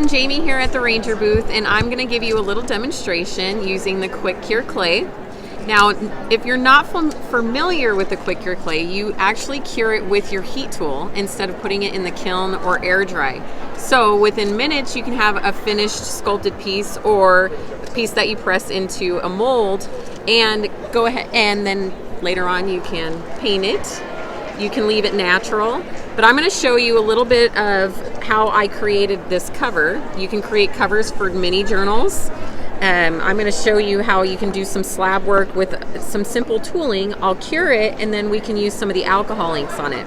everyone, Jaimie here at the Ranger booth, and I'm going to give you a little demonstration using the Quickcure Clay. Now, if you're not familiar with the Quickcure Clay, you actually cure it with your heat tool instead of putting it in the kiln or air dry. So within minutes, you can have a finished sculpted piece or a piece that you press into a mold, and go ahead, and then later on you can paint it. You can leave it natural, but I'm going to show you a little bit of how I created this cover. You can create covers for mini journals. I'm going to show you how you can do some slab work with some simple tooling. I'll cure it, and then we can use some of the alcohol inks on it.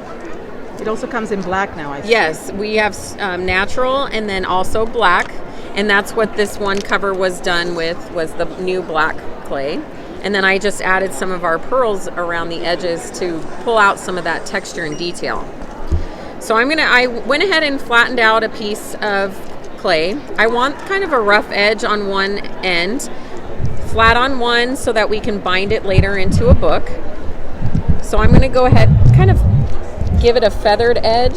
It also comes in black now, I see. Yes, we have natural and then also black, and that's what this one cover was done with, was the new black clay. And then I just added some of our pearls around the edges to pull out some of that texture and detail. So I went ahead and flattened out a piece of clay. I want kind of a rough edge on one end, flat on one, so that we can bind it later into a book. So I'm going to go ahead, kind of give it a feathered edge,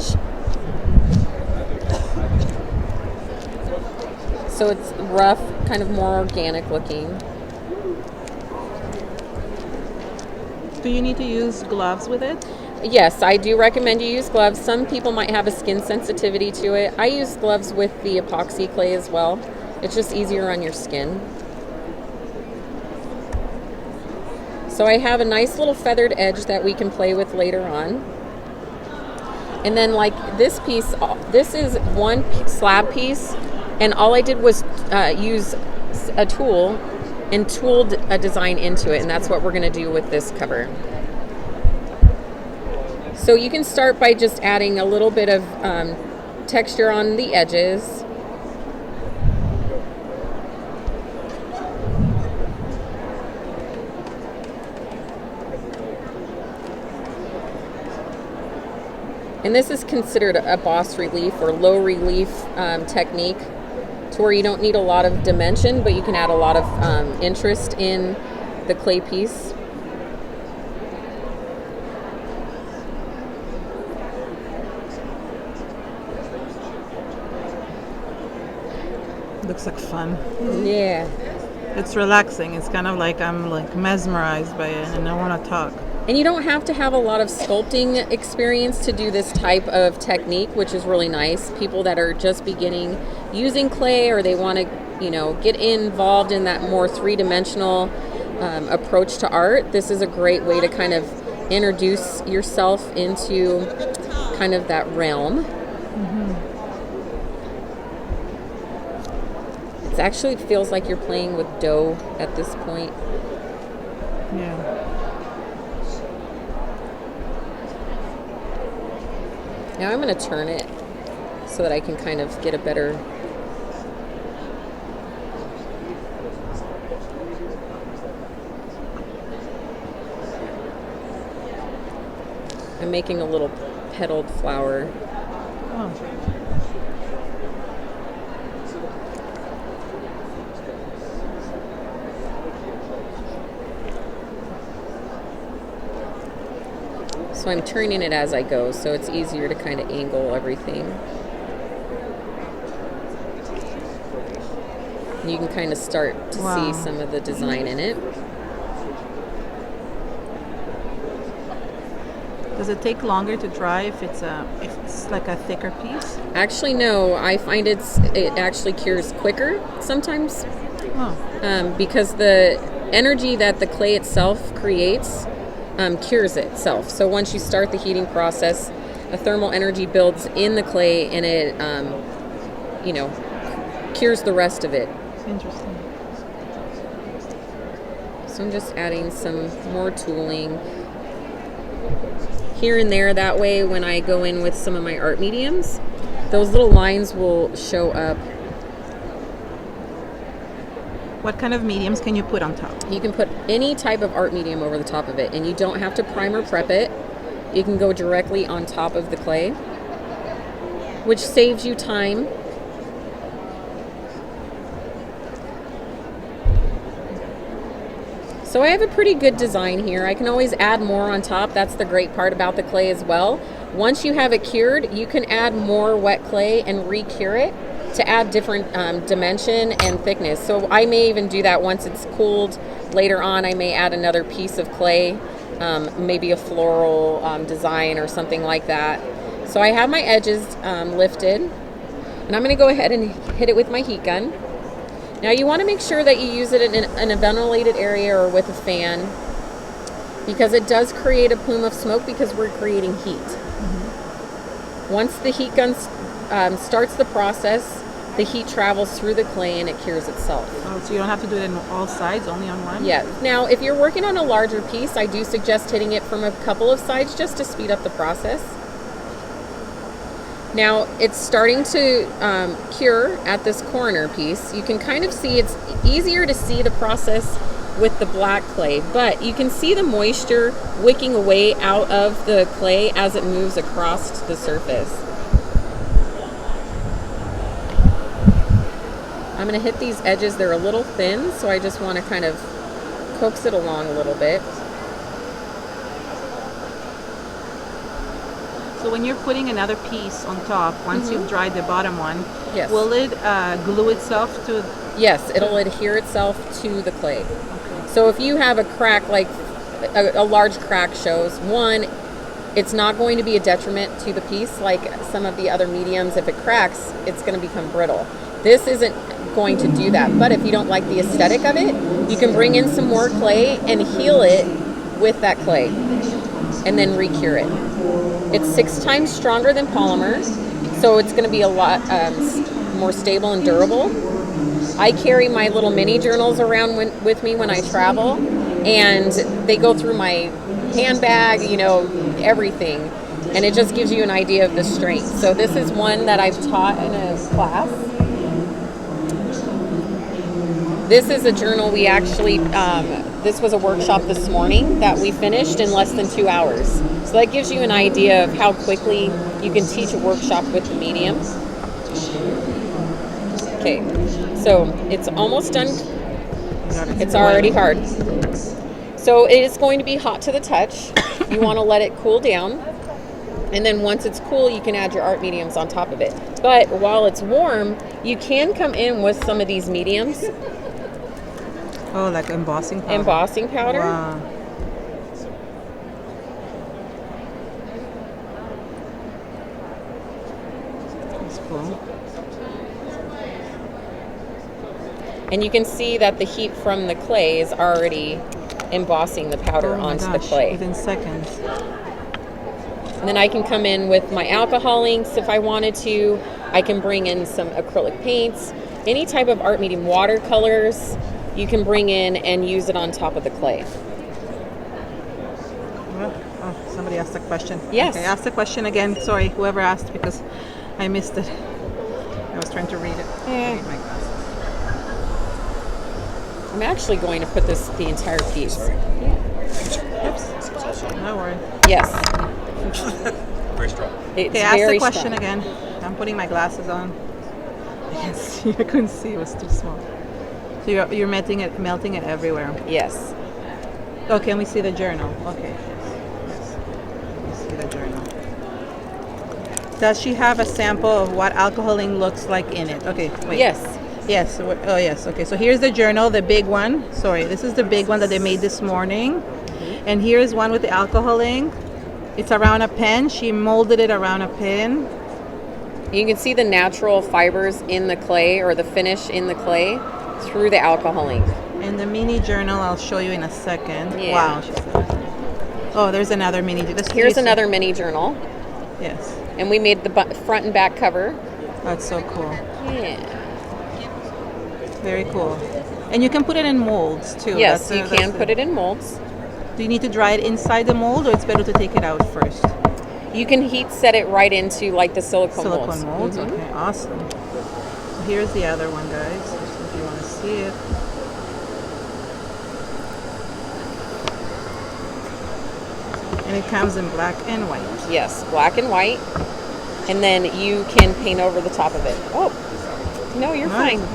so it's rough, kind of more organic looking. Do you need to use gloves with it? Yes, I do recommend you use gloves. Some people might have a skin sensitivity to it. I use gloves with the epoxy clay as well. It's just easier on your skin. So I have a nice little feathered edge that we can play with later on. And then like this piece, this is one slab piece, and all I did was use a tool and tooled a design into it, and that's what we're going to do with this cover. So you can start by just adding a little bit of texture on the edges. And this is considered a bas relief or low relief technique, to where you don't need a lot of dimension, but you can add a lot of interest in the clay piece. Looks like fun. Yeah. It's relaxing. It's kind of like I'm like mesmerized by it, and I want to talk. And you don't have to have a lot of sculpting experience to do this type of technique, which is really nice. People that are just beginning using clay, or they want to, get involved in that more three-dimensional approach to art, this is a great way to kind of introduce yourself into kind of that realm. It actually feels like you're playing with dough at this point. Yeah. Now I'm going to turn it so that I can kind of get a better... I'm making a little petaled flower. Oh. So I'm turning it as I go, so it's easier to kind of angle everything. And you can kind of start to see some of the design in it. Does it take longer to dry if it's like a thicker piece? Actually, no. I find it actually cures quicker sometimes. Oh. Because the energy that the clay itself creates cures itself. So once you start the heating process, a thermal energy builds in the clay, and it, cures the rest of it. Interesting. So I'm just adding some more tooling here and there. That way, when I go in with some of my art mediums, those little lines will show up. What kind of mediums can you put on top? You can put any type of art medium over the top of it, and you don't have to primer prep it. You can go directly on top of the clay, which saves you time. So I have a pretty good design here. I can always add more on top. That's the great part about the clay as well. Once you have it cured, you can add more wet clay and re-cure it to add different dimension and thickness. So I may even do that once it's cooled. Later on, I may add another piece of clay, maybe a floral design or something like that. So I have my edges lifted, and I'm going to go ahead and hit it with my heat gun. Now you want to make sure that you use it in a ventilated area or with a fan, because it does create a plume of smoke because we're creating heat. Mm-hmm. Once the heat gun starts the process, the heat travels through the clay and it cures itself. Oh, so you don't have to do it on all sides, only on one? Yeah. Now, if you're working on a larger piece, I do suggest hitting it from a couple of sides just to speed up the process. Now, it's starting to cure at this corner piece. You can kind of see, it's easier to see the process with the black clay, but you can see the moisture wicking away out of the clay as it moves across the surface. I'm going to hit these edges. They're a little thin, so I just want to kind of coax it along a little bit. So when you're putting another piece on top, once you've dried the bottom one, yes, will it glue itself to? Yes, it'll adhere itself to the clay. Okay. So if you have a crack, like a large crack shows, one, it's not going to be a detriment to the piece like some of the other mediums. If it cracks, it's going to become brittle. This isn't going to do that, but if you don't like the aesthetic of it, you can bring in some more clay and heal it with that clay and then recure it. It's 6 times stronger than polymer, so it's going to be a lot more stable and durable. I carry my little mini journals around with me when I travel, and they go through my handbag, you know, everything, and it just gives you an idea of the strength. So this is one that I've taught in a class. This is a journal we actually, this was a workshop this morning that we finished in less than 2 hours. So that gives you an idea of how quickly you can teach a workshop with the medium. Okay, so it's almost done. It's already hard. So it is going to be hot to the touch. You want to let it cool down. And then once it's cool, you can add your art mediums on top of it. But while it's warm, you can come in with some of these mediums. Oh, like embossing powder? Embossing powder. Wow. That's cool. And you can see that the heat from the clay is already embossing the powder onto the clay. Within seconds. And then I can come in with my alcohol inks if I wanted to. I can bring in some acrylic paints, any type of art medium, watercolors. You can bring in and use it on top of the clay. Oh, somebody asked a question. Yes. Okay, ask the question again. Sorry, whoever asked, because I missed it. I was trying to read it. Yeah. I'm actually going to put the entire piece. Yeah. Oops. No worries. Yes. Very strong. It's Okay, ask very the question strong. again. I'm putting my glasses on. I couldn't see. It was too small. So you're melting it everywhere. Yes. Oh, can we see the journal? Okay. Yes. Let me see the journal. Does she have a sample of what alcohol ink looks like in it? Okay, wait. Yes. Yes. Oh, yes. Okay. So here's the journal, the big one. Sorry, this is the big one that they made this morning. Mm-hmm. And here's one with the alcohol ink. It's around a pen. She molded it around a pen. You can see the natural fibers in the clay, or the finish in the clay, through the alcohol ink. And the mini journal, I'll show you in a second. Yeah. Wow. Oh, there's another mini. Here's another mini journal. Yes. And we made the front and back cover. That's so cool. Yeah. Very cool. And you can put it in molds too. Yes, you can put it in molds. Do you need to dry it inside the mold, or it's better to take it out first? You can heat set it right into like the silicone molds. Silicone molds? Mm-hmm. Okay, awesome. Here's the other one, guys, if you want to see it. And it comes in black and white. Yes, black and white. And then you can paint over the top of it. Oh, no, you're Nice. fine.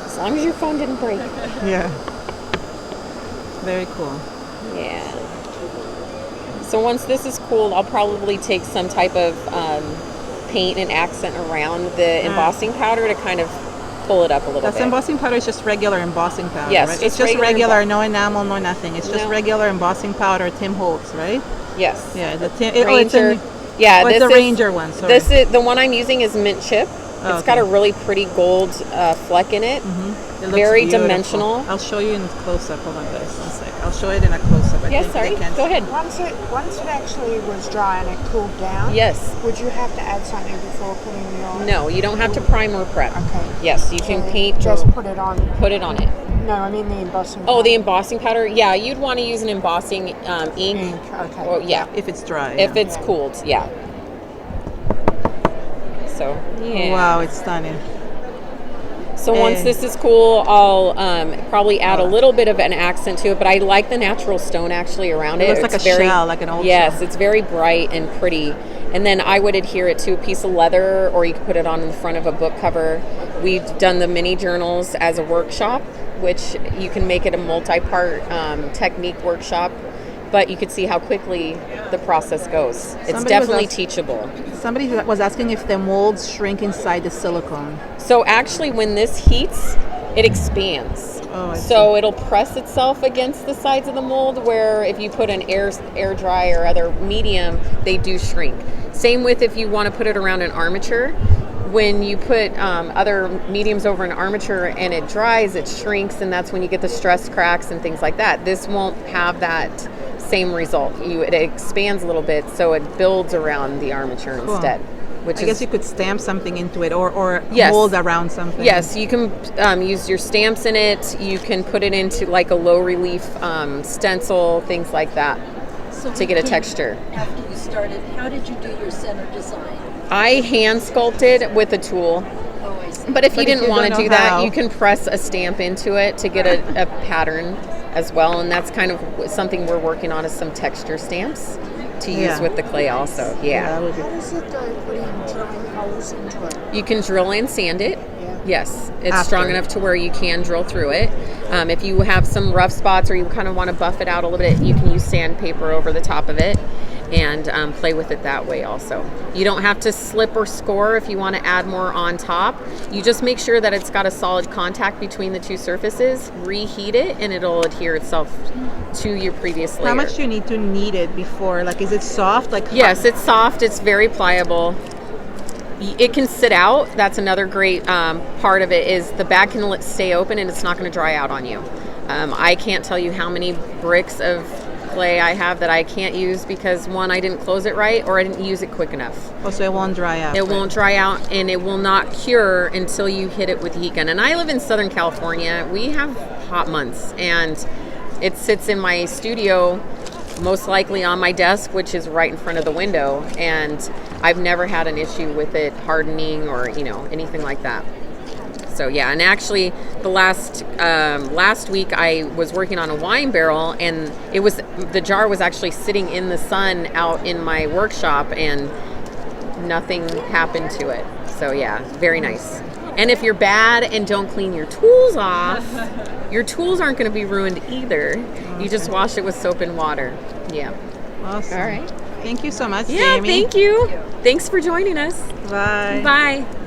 As long as your phone didn't break. Yeah. Very cool. Yeah. So once this is cooled, I'll probably take some type of paint and accent around the embossing powder to kind of pull it up a little That's bit. embossing powder is just regular embossing powder, Yes, right? just It's just regular regular, no enamel, no nothing. It's just No. regular embossing powder, Tim Holtz, right? Yes. Yeah, the Tim. Ranger. It's Yeah, it's this the is Ranger one. Sorry. This is the one I'm using is mint chip. Oh, It's got a okay. really pretty gold fleck in it. It looks very beautiful. dimensional. I'll show you in close up. Hold on, guys. One sec. I'll show it in a close up. Yes, sorry. Go ahead. Once it actually was dry and it cooled down, Yes. would you have to add something before putting it on? No, you don't have to prime or prep. Okay. Yes, you can So paint. Just put it on. Put it on it. No, I mean the embossing. Oh, the powder. embossing powder. Yeah, you'd want to use an embossing ink. Ink, okay. Well, yeah, If it's dry. if yeah. it's cooled. Yeah. So yeah. Wow, it's stunning. So once And- this is cool, I'll probably add a little bit of an accent to it, but I like the natural stone actually around it. It looks like It's a shell, like an old Yes, shell. it's very bright and pretty. And then I would adhere it to a piece of leather, or you could put it on the front of a book cover. We've done the mini journals as a workshop, which you can make it a multi-part technique workshop, but you could see how quickly the process goes. It's Somebody was definitely ask- teachable. Somebody was asking if the molds shrink inside the silicone. So actually, when this heats, it expands. Oh, I So it'll press itself against the sides of the mold, where if you put an air dry or other medium, they do shrink. Same with if you want to put it around an armature. When you put other mediums over an armature and it dries, it shrinks, and that's when you get the stress cracks and things like that. This won't have that same result. It expands a little bit, so it builds around the armature instead. Which I is guess you could stamp something into it or Yes. mold around something. Yes, you can use your stamps in it. You can put it into like a low relief stencil, things like that, So to get a Kim, texture. After you started, how did you do your center design? I hand sculpted with a tool. Oh, I see. But if you But if didn't you want don't to do know that, how- you can press a stamp into it to get a pattern as well. And that's kind of something we're working on, is some texture stamps to use Yeah. with the clay also. Yeah. that would be. How does it go putting drilling holes into it? You can drill and sand it. Yeah. Yes, it's After. strong enough to where you can drill through it. If you have some rough spots or you kind of want to buff it out a little bit, you can use sandpaper over the top of it and play with it that way also. You don't have to slip or score if you want to add more on top. You just make sure that it's got a solid contact between the two surfaces, reheat it, and it'll adhere itself to your previous layer. How much do you need to knead it before? Like, is it soft? Like Yes, it's soft. It's very pliable. It can sit out. That's another great part of it, is the bag can stay open and it's not going to dry out on you. I can't tell you how many bricks of clay I have that I can't use because, one, I didn't close it right, or I didn't use it quick enough. Oh, so it won't dry out. It won't dry out, and it will not cure until you hit it with the heat gun. And I live in Southern California. We have hot months, and it sits in my studio, most likely on my desk, which is right in front of the window, and I've never had an issue with it hardening or anything like that. So yeah, and actually the last week I was working on a wine barrel, and the jar was actually sitting in the sun out in my workshop, and nothing happened to it. So yeah, very nice. And if you're bad and don't clean your tools off, your tools aren't going to be ruined either. You just wash it with soap and water. Yeah. Awesome. All right. Thank you so much, Yeah, Jaimie. thank you. Thanks for joining us. Bye. Bye.